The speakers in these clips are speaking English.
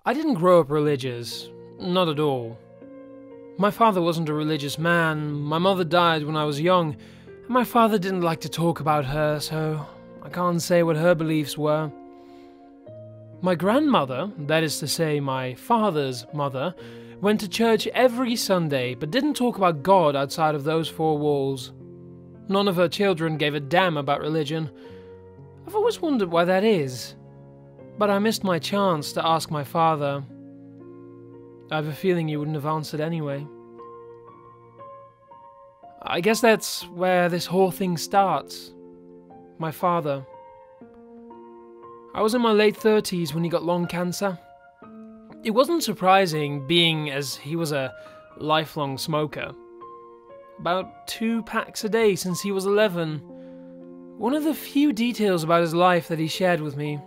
I didn't grow up religious, not at all. My father wasn't a religious man, my mother died when I was young, and my father didn't like to talk about her, so I can't say what her beliefs were. My grandmother, that is to say my father's mother, went to church every Sunday, but didn't talk about God outside of those four walls. None of her children gave a damn about religion. I've always wondered why that is, but I missed my chance to ask my father. I have a feeling you wouldn't have answered anyway. I guess that's where this whole thing starts. My father. I was in my late 30s when he got lung cancer. It wasn't surprising, being as he was a lifelong smoker. About 2 packs a day since he was 11. One of the few details about his life that he shared with me.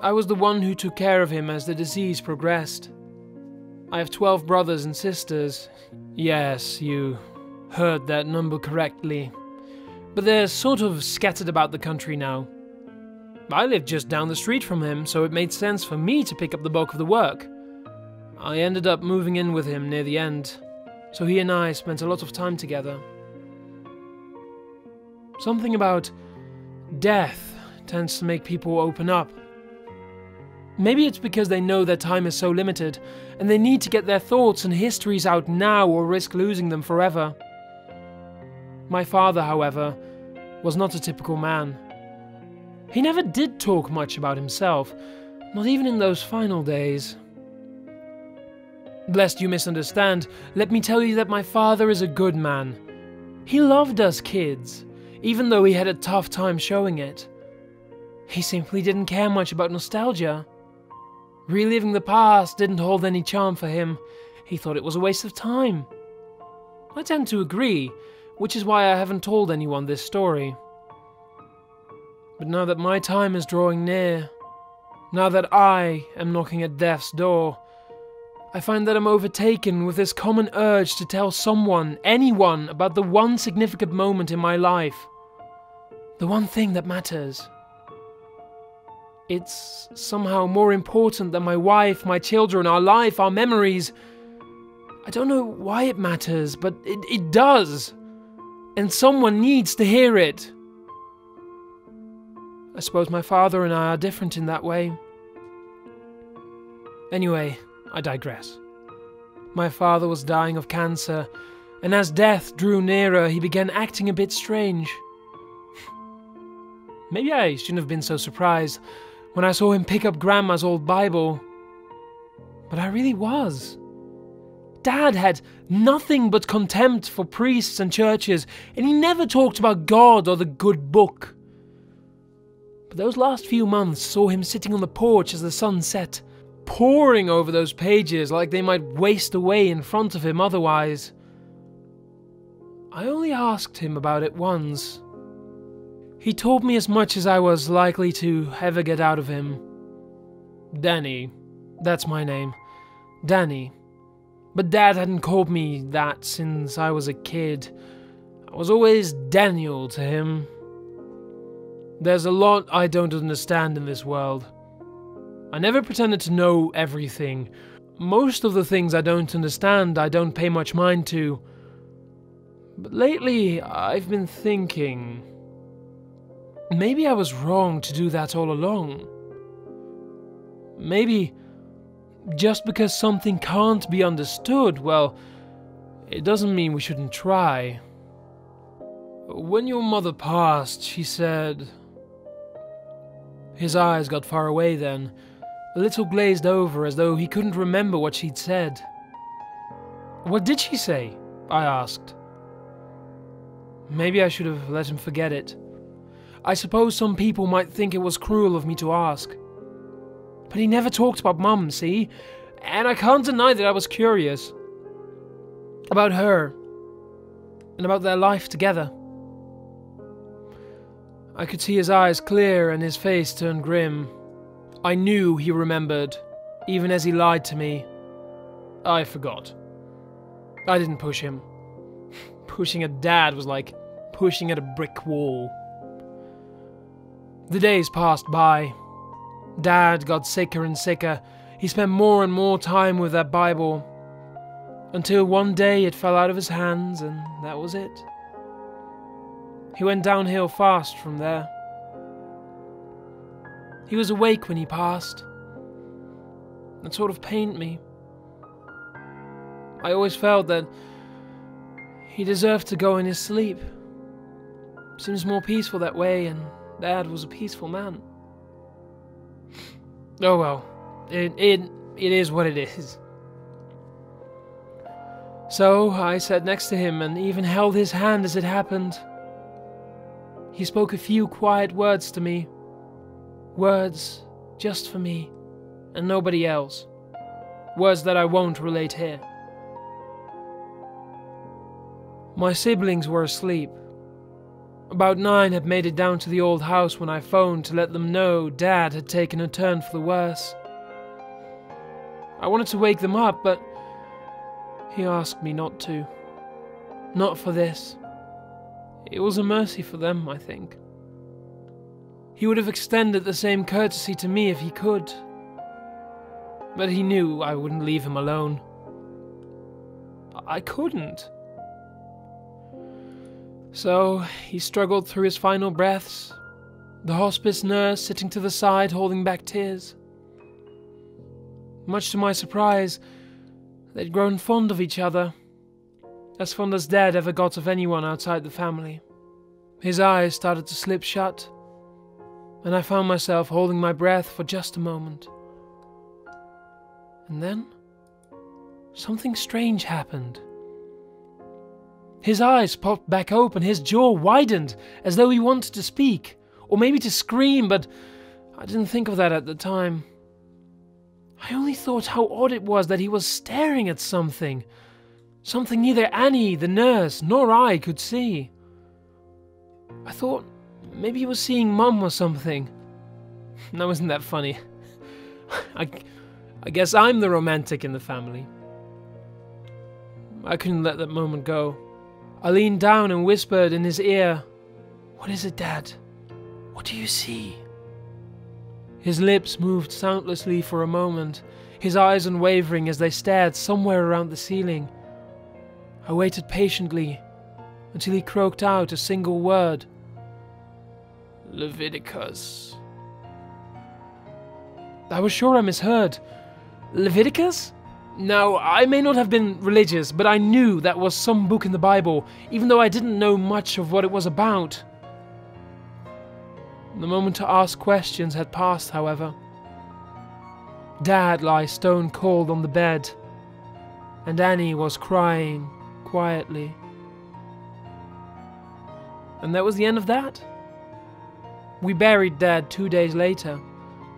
I was the one who took care of him as the disease progressed. I have 12 brothers and sisters. Yes, you heard that number correctly. But they're sort of scattered about the country now. I lived just down the street from him, so it made sense for me to pick up the bulk of the work. I ended up moving in with him near the end, so he and I spent a lot of time together. Something about death tends to make people open up. Maybe it's because they know their time is so limited, and they need to get their thoughts and histories out now or risk losing them forever. My father, however, was not a typical man. He never did talk much about himself, not even in those final days. Lest you misunderstand, let me tell you that my father is a good man. He loved us kids, even though he had a tough time showing it. He simply didn't care much about nostalgia. Reliving the past didn't hold any charm for him. He thought it was a waste of time. I tend to agree, which is why I haven't told anyone this story. But now that my time is drawing near, now that I am knocking at death's door, I find that I'm overtaken with this common urge to tell someone, anyone, about the one significant moment in my life. The one thing that matters. It's somehow more important than my wife, my children, our life, our memories. I don't know why it matters, but it does. And someone needs to hear it. I suppose my father and I are different in that way. Anyway, I digress. My father was dying of cancer, and as death drew nearer, he began acting a bit strange. Maybe I shouldn't have been so surprised when I saw him pick up Grandma's old Bible. But I really was. Dad had nothing but contempt for priests and churches, and he never talked about God or the good book. But those last few months saw him sitting on the porch as the sun set, poring over those pages like they might waste away in front of him otherwise. I only asked him about it once. He told me as much as I was likely to ever get out of him. Danny, that's my name. Danny. But Dad hadn't called me that since I was a kid. I was always Daniel to him. There's a lot I don't understand in this world. I never pretended to know everything. Most of the things I don't understand, I don't pay much mind to. But lately, I've been thinking, maybe I was wrong to do that all along. Maybe just because something can't be understood, well, it doesn't mean we shouldn't try. When your mother passed, she said... His eyes got far away then, a little glazed over as though he couldn't remember what she'd said. What did she say? I asked. Maybe I should have let him forget it. I suppose some people might think it was cruel of me to ask. But he never talked about Mum, see? And I can't deny that I was curious. About her. And about their life together. I could see his eyes clear and his face turn grim. I knew he remembered, even as he lied to me. I forgot. I didn't push him. Pushing at Dad was like pushing at a brick wall. The days passed by. Dad got sicker and sicker. He spent more and more time with that Bible, until one day it fell out of his hands, and that was it. He went downhill fast from there. He was awake when he passed. It sort of pained me. I always felt that he deserved to go in his sleep. Seems more peaceful that way, and Dad was a peaceful man. Oh well, it is what it is. So I sat next to him and even held his hand as it happened. He spoke a few quiet words to me. Words just for me and nobody else. Words that I won't relate here. My siblings were asleep. About 9 had made it down to the old house when I phoned to let them know Dad had taken a turn for the worse. I wanted to wake them up, but he asked me not to. Not for this. It was a mercy for them, I think. He would have extended the same courtesy to me if he could. But he knew I wouldn't leave him alone. I couldn't. So he struggled through his final breaths, the hospice nurse sitting to the side holding back tears. Much to my surprise, they'd grown fond of each other, as fond as Dad ever got of anyone outside the family. His eyes started to slip shut, and I found myself holding my breath for just a moment. And then, something strange happened. His eyes popped back open, his jaw widened, as though he wanted to speak, or maybe to scream, but I didn't think of that at the time. I only thought how odd it was that he was staring at something. Something neither Annie, the nurse, nor I could see. I thought maybe he was seeing Mum or something. Now isn't that funny? I guess I'm the romantic in the family. I couldn't let that moment go. I leaned down and whispered in his ear, "What is it, Dad? What do you see?" His lips moved soundlessly for a moment, his eyes unwavering as they stared somewhere around the ceiling. I waited patiently until he croaked out a single word. "Leviticus." I was sure I misheard. Leviticus? Now, I may not have been religious, but I knew that was some book in the Bible, even though I didn't know much of what it was about. The moment to ask questions had passed, however. Dad lay stone cold on the bed, and Annie was crying quietly. And that was the end of that. We buried Dad 2 days later.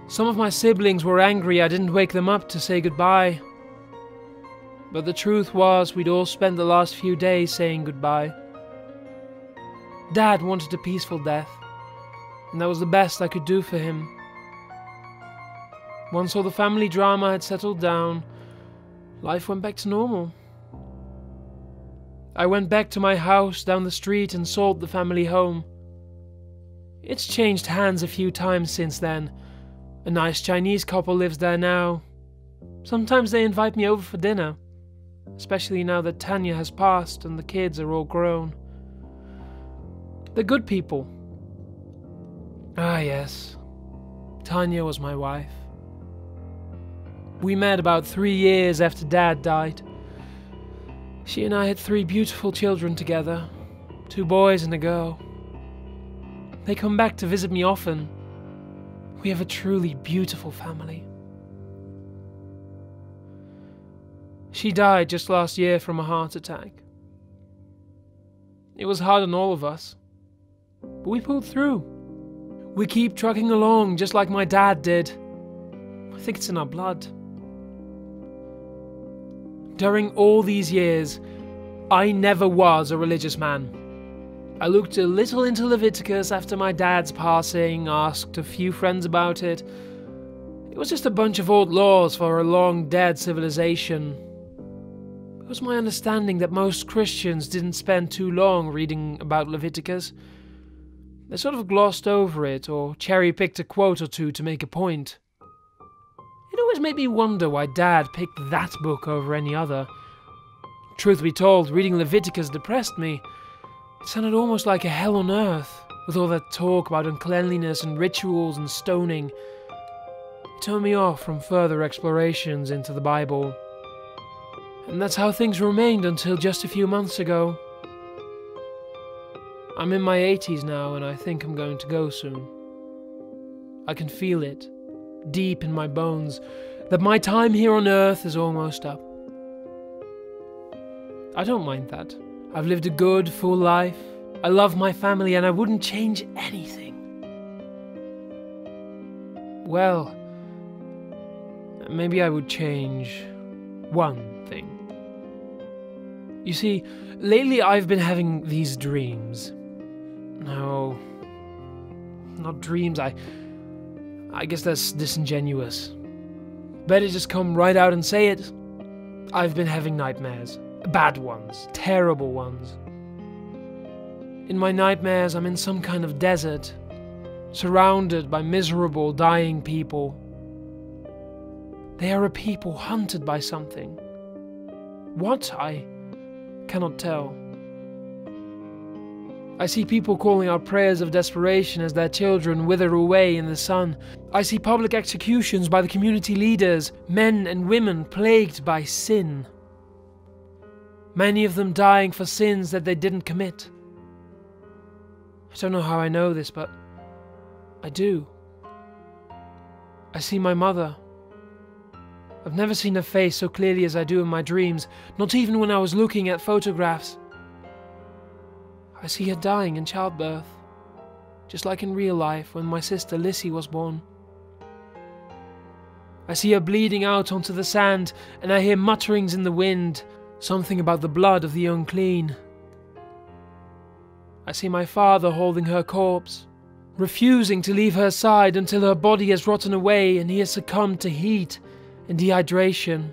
Some of my siblings were angry I didn't wake them up to say goodbye. But the truth was, we'd all spent the last few days saying goodbye. Dad wanted a peaceful death, and that was the best I could do for him. Once all the family drama had settled down, life went back to normal. I went back to my house down the street and sold the family home. It's changed hands a few times since then. A nice Chinese couple lives there now. Sometimes they invite me over for dinner, especially now that Tanya has passed and the kids are all grown. They're good people. Ah yes, Tanya was my wife. We met about 3 years after Dad died. She and I had 3 beautiful children together, 2 boys and a girl. They come back to visit me often. We have a truly beautiful family. She died just last year from a heart attack. It was hard on all of us, but we pulled through. We keep trucking along just like my dad did. I think it's in our blood. During all these years, I never was a religious man. I looked a little into Leviticus after my dad's passing, asked a few friends about it. It was just a bunch of old laws for a long-dead civilization. It was my understanding that most Christians didn't spend too long reading about Leviticus. They sort of glossed over it or cherry-picked a quote or two to make a point. It always made me wonder why Dad picked that book over any other. Truth be told, reading Leviticus depressed me. It sounded almost like a hell on earth, with all that talk about uncleanliness and rituals and stoning. It turned me off from further explorations into the Bible. And that's how things remained until just a few months ago. I'm in my 80s now, and I think I'm going to go soon. I can feel it, deep in my bones, that my time here on Earth is almost up. I don't mind that. I've lived a good, full life. I love my family, and I wouldn't change anything. Well, maybe I would change one thing. You see, lately I've been having these dreams. No, not dreams, I guess that's disingenuous. Better just come right out and say it. I've been having nightmares. Bad ones. Terrible ones. In my nightmares, I'm in some kind of desert, surrounded by miserable, dying people. They are a people hunted by something. What? I cannot tell. I see people calling out prayers of desperation as their children wither away in the sun. I see public executions by the community leaders, men and women plagued by sin. Many of them dying for sins that they didn't commit. I don't know how I know this, but I do. I see my mother. I've never seen her face so clearly as I do in my dreams, not even when I was looking at photographs. I see her dying in childbirth, just like in real life when my sister Lissy was born. I see her bleeding out onto the sand, and I hear mutterings in the wind, something about the blood of the unclean. I see my father holding her corpse, refusing to leave her side until her body has rotten away and he has succumbed to heat and dehydration.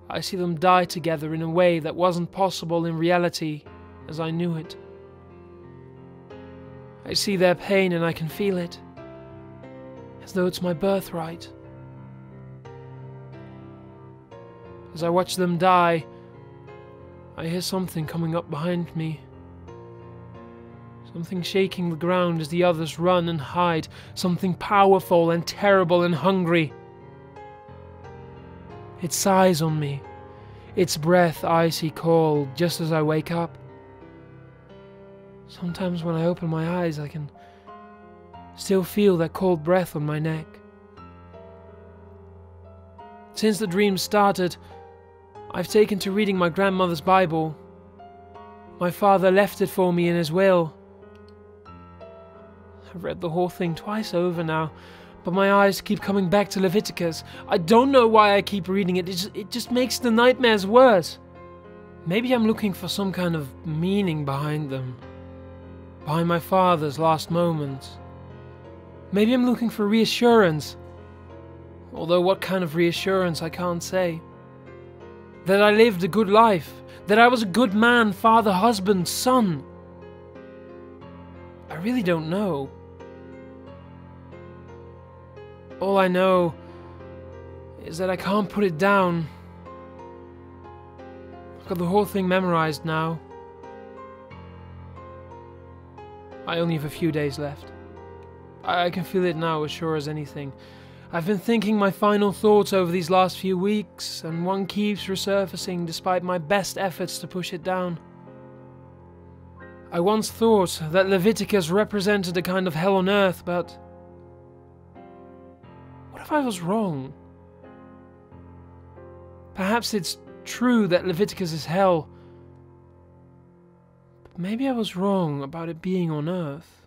I see them die together in a way that wasn't possible in reality as I knew it. I see their pain and I can feel it, as though it's my birthright. As I watch them die, I hear something coming up behind me. Something shaking the ground as the others run and hide. Something powerful and terrible and hungry. It sighs on me, its breath icy cold just as I wake up. Sometimes when I open my eyes, I can still feel that cold breath on my neck. Since the dream started, I've taken to reading my grandmother's Bible. My father left it for me in his will. I've read the whole thing twice over now, but my eyes keep coming back to Leviticus. I don't know why I keep reading it. It just makes the nightmares worse. Maybe I'm looking for some kind of meaning behind them. Behind my father's last moments. Maybe I'm looking for reassurance. Although what kind of reassurance I can't say. That I lived a good life. That I was a good man, father, husband, son. I really don't know. All I know is that I can't put it down. I've got the whole thing memorized now. I only have a few days left. I can feel it now as sure as anything. I've been thinking my final thoughts over these last few weeks, and one keeps resurfacing despite my best efforts to push it down. I once thought that Leviticus represented a kind of hell on earth, but what if I was wrong? Perhaps it's true that Leviticus is hell, but maybe I was wrong about it being on earth.